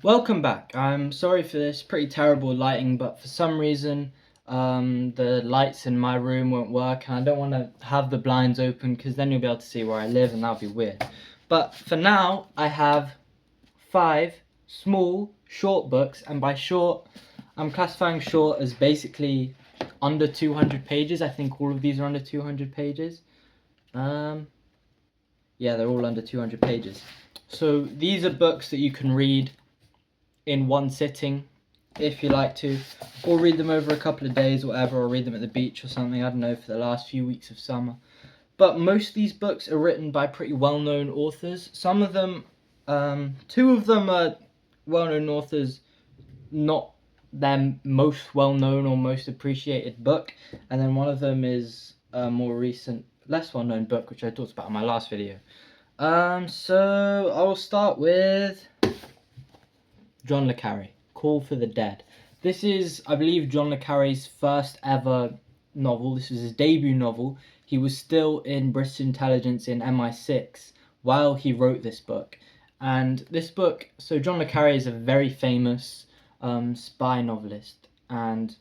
Welcome back. I'm sorry for this pretty terrible lighting, but for some reason the lights in my room won't work, and I don't want to have the blinds open because then you'll be able to see where I live, and that'll be weird. But for now, I have 5 small, short books, and by short, I'm classifying short as basically under 200 pages. I think all of these are under 200 pages. Yeah, they're all under 200 pages. So these are books that you can read in one sitting if you like to, or read them over a couple of days, or whatever, or read them at the beach or something. I don't know, for the last few weeks of summer. But most of these books are written by pretty well-known authors. Some of them, two of them are well-known authors, not their most well-known or most appreciated book, and then one of them is a more recent, less well-known book, which I talked about in my last video. So I'll start with John le Carre, Call for the Dead. This is, I believe, John le Carre's first ever novel. This was his debut novel. He was still in British intelligence in MI6 while he wrote this book. And this book, so John le Carre is a very famous spy novelist, and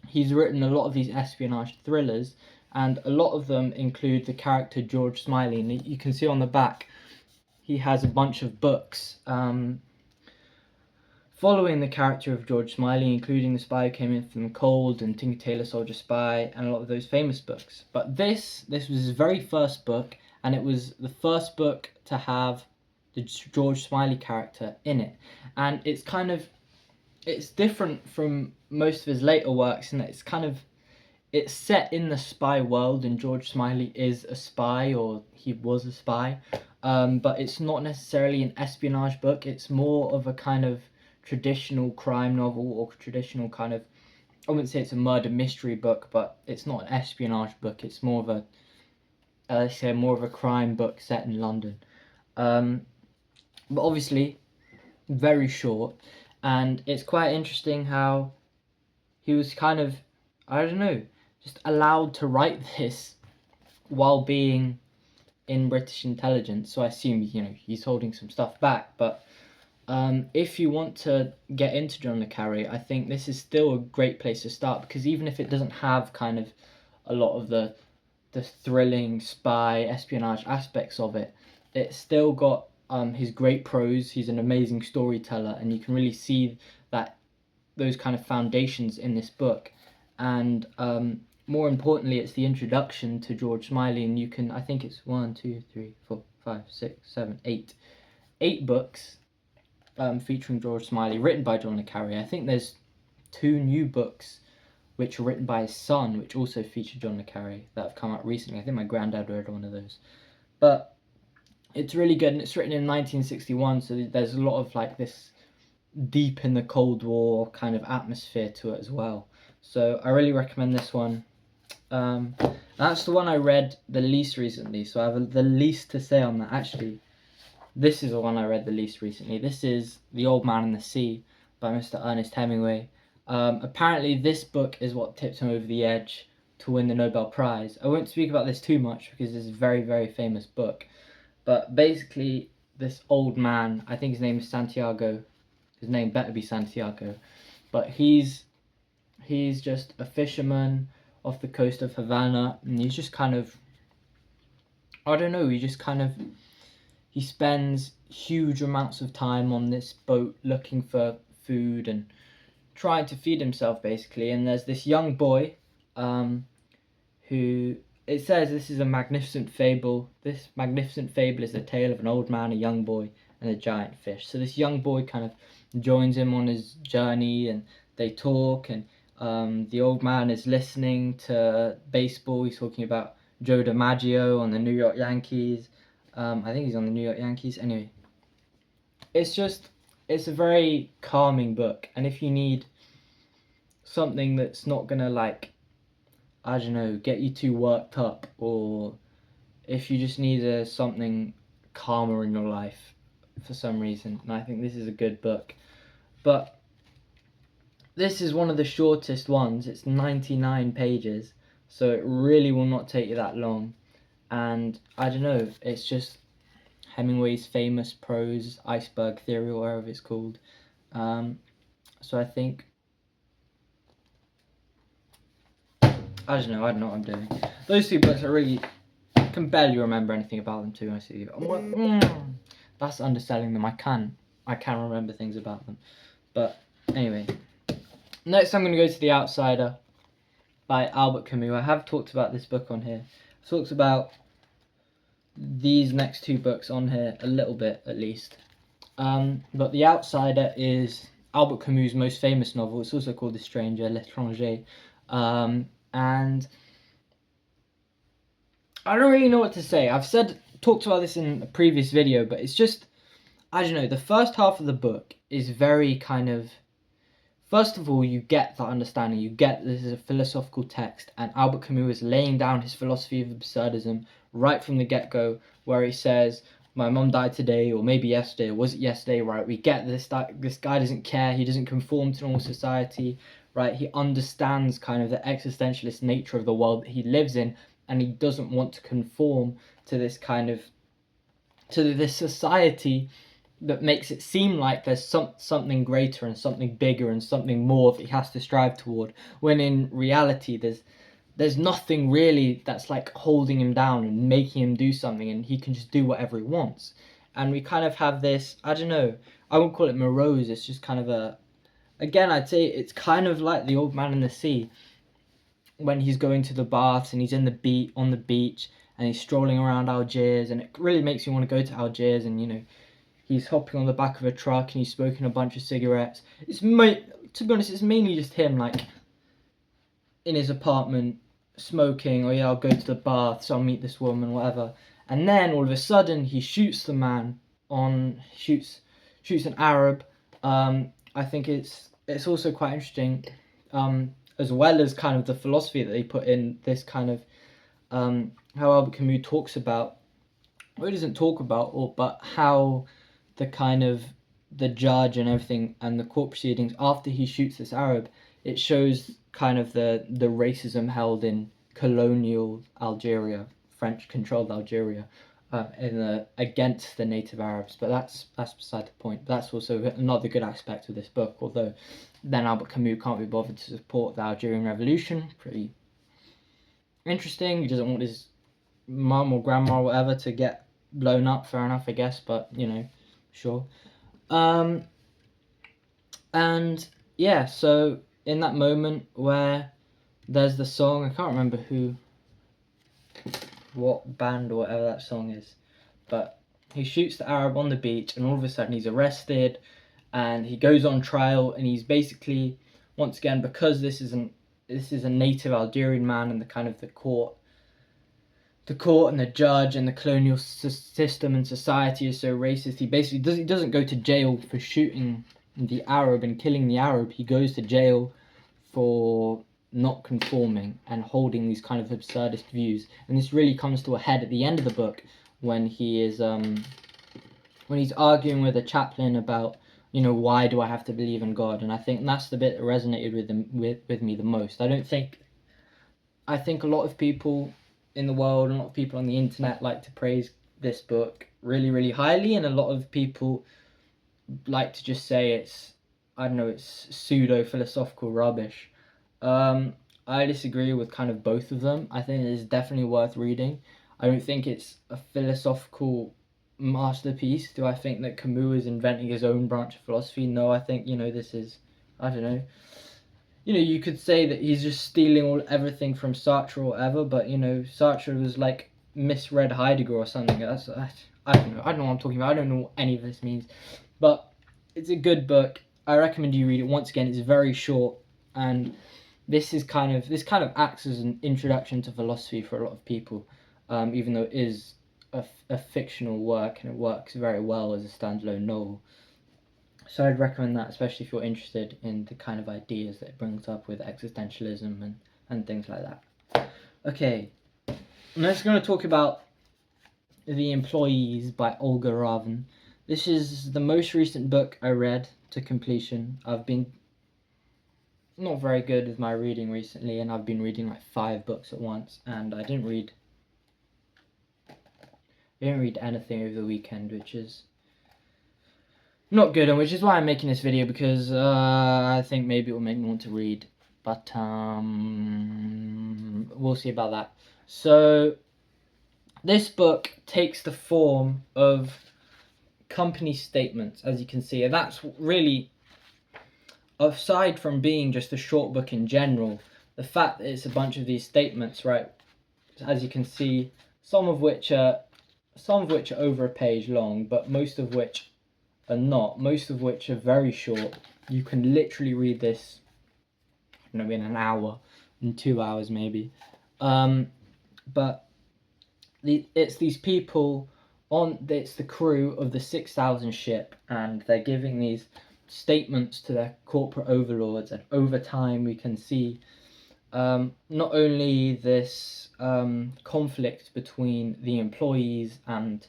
he's written a lot of these espionage thrillers, and a lot of them include the character George Smiley. And you can see on the back, he has a bunch of books following the character of George Smiley, including The Spy Who Came In From the Cold and Tinker Tailor Soldier Spy, and a lot of those famous books. But this was his very first book, and it was the first book to have the George Smiley character in it. And it's different from most of his later works in that it's set in the spy world, and George Smiley is a spy, or he was a spy. But it's not necessarily an espionage book. It's more of a kind of traditional crime novel, or traditional kind of, I wouldn't say it's a murder mystery book, but it's not an espionage book. It's more of a, let's say, more of a crime book set in London. But obviously, very short, and it's quite interesting how he was kind of, I don't know, just allowed to write this while being in British intelligence. So I assume, he's holding some stuff back, but if you want to get into John le Carre, I think this is still a great place to start, because even if it doesn't have kind of a lot of the thrilling spy espionage aspects of it, it's still got his great prose. He's an amazing storyteller, and you can really see that those kind of foundations in this book. And more importantly, it's the introduction to George Smiley, and you can, I think it's 1, 2, 3, 4, 5, 6, 7, 8 books featuring George Smiley, written by John le Carre. I think there's 2 new books which are written by his son, which also feature John le Carre, that have come out recently. I think my granddad read one of those. But it's really good, and it's written in 1961, so there's a lot of like this deep in the Cold War kind of atmosphere to it as well. So I really recommend this one. That's the one I read the least recently, so I have the least to say on that. Actually, this is the one I read the least recently. This is The Old Man and the Sea by Mr. Ernest Hemingway. Apparently this book is what tipped him over the edge to win the Nobel Prize. I won't speak about this too much because it's a very, very famous book. But basically, this old man, I think his name is Santiago. His name better be Santiago. But he's just a fisherman off the coast of Havana, and he's just kind of, I don't know, he spends huge amounts of time on this boat looking for food and trying to feed himself, basically. And there's this young boy who, it says this is a magnificent fable. This magnificent fable is the tale of an old man, a young boy, and a giant fish. So this young boy kind of joins him on his journey, and they talk, and the old man is listening to baseball. He's talking about Joe DiMaggio on the New York Yankees. I think he's on the New York Yankees. Anyway, it's a very calming book. And if you need something that's not gonna, like, I don't know, get you too worked up, or if you just need something calmer in your life for some reason, and I think this is a good book. But this is one of the shortest ones. It's 99 pages, so it really will not take you that long. And I don't know, it's just Hemingway's famous prose iceberg theory, or whatever it's called. So I think, I don't know what I'm doing. Those two books are really, can barely remember anything about them, to be honest with you. I'm like, that's underselling them. I can remember things about them. But anyway, next I'm going to go to The Outsider by Albert Camus. I have talked about this book on here. I've talked about these next two books on here a little bit, at least. But The Outsider is Albert Camus' most famous novel. It's also called The Stranger, L'Étranger. And I don't really know what to say. I've talked about this in a previous video, but it's just, I don't know, the first half of the book is very kind of, first of all, you get that understanding. You get this is a philosophical text, and Albert Camus is laying down his philosophy of absurdism right from the get-go, where he says, my mum died today, or maybe yesterday, or was it yesterday, right? We get this guy doesn't care, he doesn't conform to normal society, right? He understands kind of the existentialist nature of the world that he lives in, and he doesn't want to conform to this kind of, to this society that makes it seem like there's something greater and something bigger and something more that he has to strive toward, when in reality there's nothing really that's like holding him down and making him do something, and he can just do whatever he wants. And we kind of have this, I don't know, I won't call it morose, it's just kind of again, I'd say it's kind of like The Old Man and the Sea, when he's going to the baths and he's on the beach and he's strolling around Algiers, and it really makes you want to go to Algiers, and you know, he's hopping on the back of a truck and he's smoking a bunch of cigarettes. To be honest, it's mainly just him, like, in his apartment, smoking, or yeah, I'll go to the baths, I'll meet this woman, whatever. And then, all of a sudden, he shoots the man shoots an Arab. I think it's also quite interesting, as well as kind of the philosophy that they put in this kind of, how Albert Camus talks about, or he doesn't talk about, but how the kind of the judge and everything and the court proceedings after he shoots this Arab, it shows kind of the racism held in colonial Algeria, French controlled Algeria, against the native Arabs. But that's beside the point. But that's also another good aspect of this book, although then Albert Camus can't be bothered to support the Algerian Revolution. Pretty interesting. He doesn't want his mum or grandma or whatever to get blown up, fair enough, I guess, but you know, sure. And yeah, so in that moment where there's the song, I can't remember what band or whatever that song is, but he shoots the Arab on the beach, and all of a sudden he's arrested and he goes on trial, and he's basically, once again, because this is a native Algerian man, and the kind of the court and the judge and the colonial system and society is so racist, he doesn't go to jail for shooting the Arab and killing the Arab. He goes to jail for not conforming and holding these kind of absurdist views. And this really comes to a head at the end of the book, when he is when he's arguing with a chaplain about, you know, why do I have to believe in God? And I think that's the bit that resonated with me the most. I think a lot of people in the world, and a lot of people on the internet like to praise this book really, really highly, and a lot of people like to just say it's pseudo-philosophical rubbish. I disagree with kind of both of them. I think it is definitely worth reading. I don't think it's a philosophical masterpiece. Do I think that Camus is inventing his own branch of philosophy? No, I think, you know, this is, I don't know, you know, you could say that he's just stealing everything from Sartre or whatever, but, you know, Sartre was like misread Heidegger or something. I don't know what I'm talking about. I don't know what any of this means, but it's a good book. I recommend you read it. Once again, it's very short, and this kind of acts as an introduction to philosophy for a lot of people, even though it is a fictional work, and it works very well as a standalone novel. So I'd recommend that, especially if you're interested in the kind of ideas that it brings up with existentialism and things like that. Okay, next I'm going to talk about The Employees by Olga Ravn. This is the most recent book I read to completion. I've been not very good with my reading recently, and I've been reading like 5 books at once, and I didn't read I didn't read anything over the weekend, which is not good, and which is why I'm making this video, because I think maybe it will make me want to read, but we'll see about that. So this book takes the form of company statements, as you can see, and that's really, aside from being just a short book in general, the fact that it's a bunch of these statements, right, as you can see, some of which are over a page long, but most of which are not, most of which are very short. You can literally read this, I don't know, in an hour, in 2 hours maybe. But it's these people it's the crew of the 6,000 ship, and they're giving these statements to their corporate overlords, and over time we can see not only this conflict between the employees and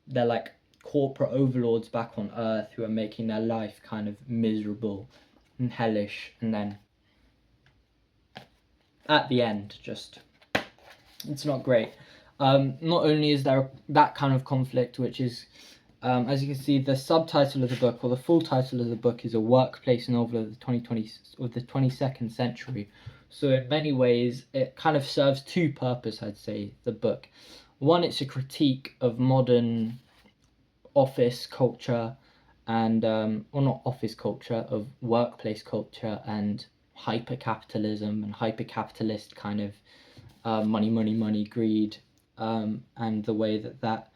their like corporate overlords back on Earth, who are making their life kind of miserable and hellish, and then at the end, just, it's not great. Not only is there that kind of conflict, which is, as you can see, the subtitle of the book, or the full title of the book, is A Workplace Novel of the 22nd Century. So in many ways, it kind of serves two purposes, I'd say, the book. One, it's a critique of modern office culture, and, or not office culture, of workplace culture and hyper-capitalism and hyper-capitalist kind of money, greed, and the way that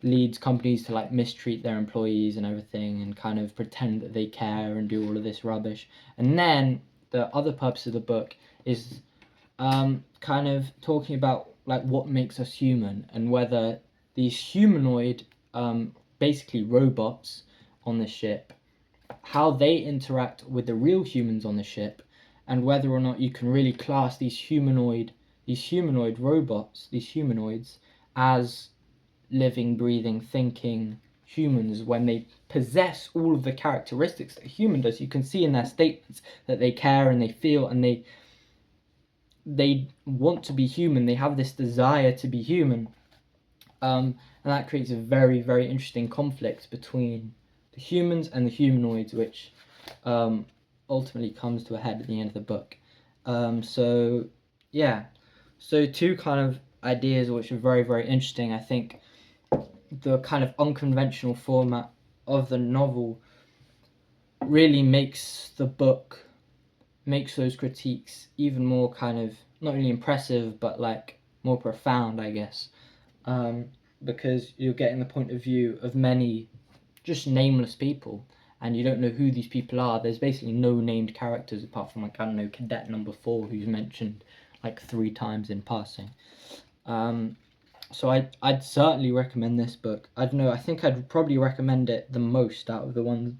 leads companies to like mistreat their employees and everything, and kind of pretend that they care and do all of this rubbish. And then the other purpose of the book is kind of talking about like what makes us human, and whether these humanoid basically robots on the ship, how they interact with the real humans on the ship, and whether or not you can really class these humanoid robots, these humanoids, as living, breathing, thinking humans, when they possess all of the characteristics that a human does. You can see in their statements that they care and they feel, and they want to be human. They have this desire to be human, and that creates a very, very interesting conflict between the humans and the humanoids, which ultimately comes to a head at the end of the book. So yeah, so two kind of ideas which are very, very interesting. I think the kind of unconventional format of the novel really makes those critiques even more kind of not only impressive, but like more profound, I guess, because you're getting the point of view of many just nameless people, and you don't know who these people are. There's basically no named characters apart from, like, I don't know, Cadet Number 4, who's mentioned like 3 times in passing. So I'd certainly recommend this book. I don't know, I think I'd probably recommend it the most out of the ones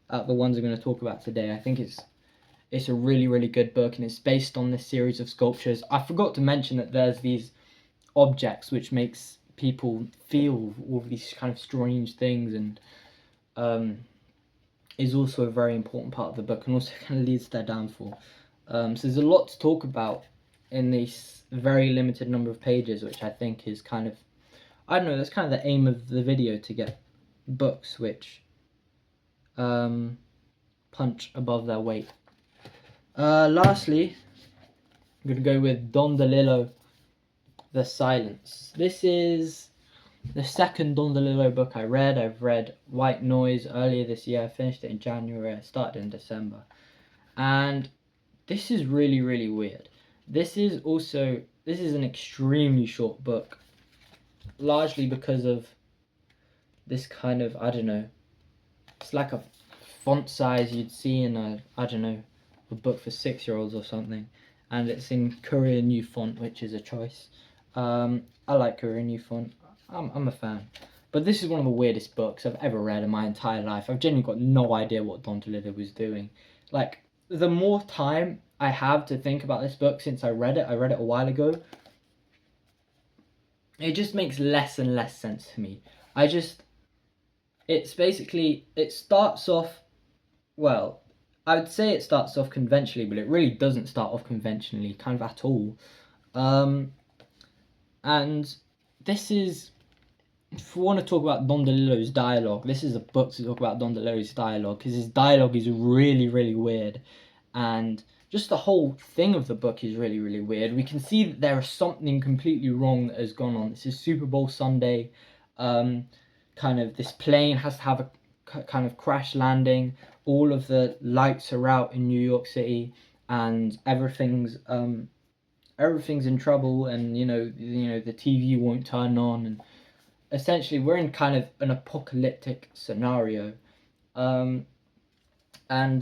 I'm going to talk about today. I think it's a really, really good book, and it's based on this series of sculptures. I forgot to mention that there's these objects which makes people feel all of these kind of strange things, and is also a very important part of the book, and also kind of leads to their downfall. So there's a lot to talk about in this very limited number of pages, which I think is kind of, I don't know, that's kind of the aim of the video, to get books which punch above their weight. Lastly, I'm going to go with Don Delillo, The Silence. This is the second Don Delillo book I read. I've read White Noise earlier this year. I finished it in January. I started in December. And this is really, really weird. This is an extremely short book, largely because of this kind of, I don't know, it's like a font size you'd see in a book for 6-year-olds or something, and it's in Korean new font, which is a choice. I like Korean new font. I'm a fan. But this is one of the weirdest books I've ever read in my entire life. I've genuinely got no idea what Don Delillo was doing. Like, the more time I have to think about this book since I read it a while ago, it just makes less and less sense to me. It starts off, well, I would say it starts off conventionally, but it really doesn't start off conventionally, kind of at all. And this is if we want to talk about Don Delillo's dialogue, this is a book to talk about Don Delillo's dialogue, because his dialogue is really, really weird, and just the whole thing of the book is really, really weird. We can see that there is something completely wrong that has gone on. This is Super Bowl Sunday. Kind of this plane has to have a kind of crash landing. All of the lights are out in New York City, and everything's in trouble, and the TV won't turn on, and essentially we're in kind of an apocalyptic scenario. And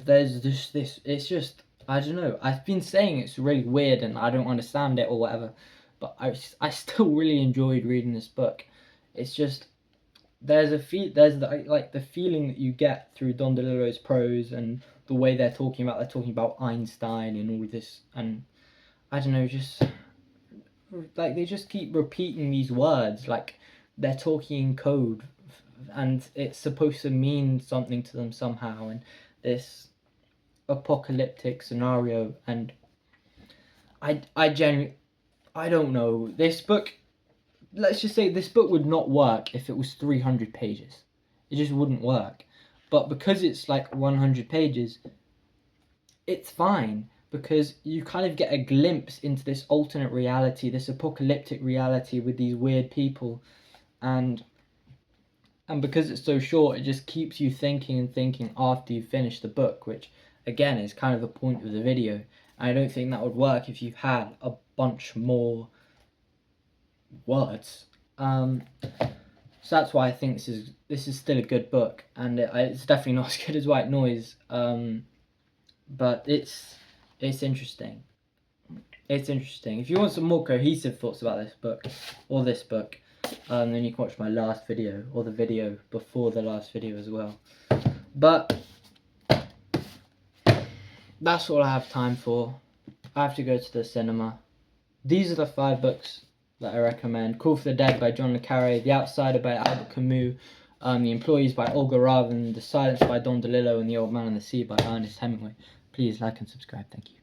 there's just this, it's just, I don't know, I've been saying it's really weird and I don't understand it or whatever, but I still really enjoyed reading this book. It's just, there's the feeling that you get through Don DeLillo's prose, and the way they're talking about Einstein and all this, and I don't know, just like they just keep repeating these words like they're talking in code, and it's supposed to mean something to them somehow, and this apocalyptic scenario. And I genuinely, I don't know, this book, let's just say this book would not work if it was 300 pages. It just wouldn't work. But because it's like 100 pages, it's fine, because you kind of get a glimpse into this alternate reality, this apocalyptic reality with these weird people, and because it's so short, it just keeps you thinking and thinking after you finish the book, which again is kind of the point of the video. I don't think that would work if you had a bunch more words. So that's why I think this is still a good book, and it's definitely not as good as White Noise. But it's interesting. It's interesting. If you want some more cohesive thoughts about this book, or this book, then you can watch my last video, or the video before the last video as well. But that's all I have time for. I have to go to the cinema. These are the 5 books that I recommend. Call for the Dead by John le Carre, The Outsider by Albert Camus, The Employees by Olga Ravn, The Silence by Don DeLillo, and The Old Man and the Sea by Ernest Hemingway. Please like and subscribe. Thank you.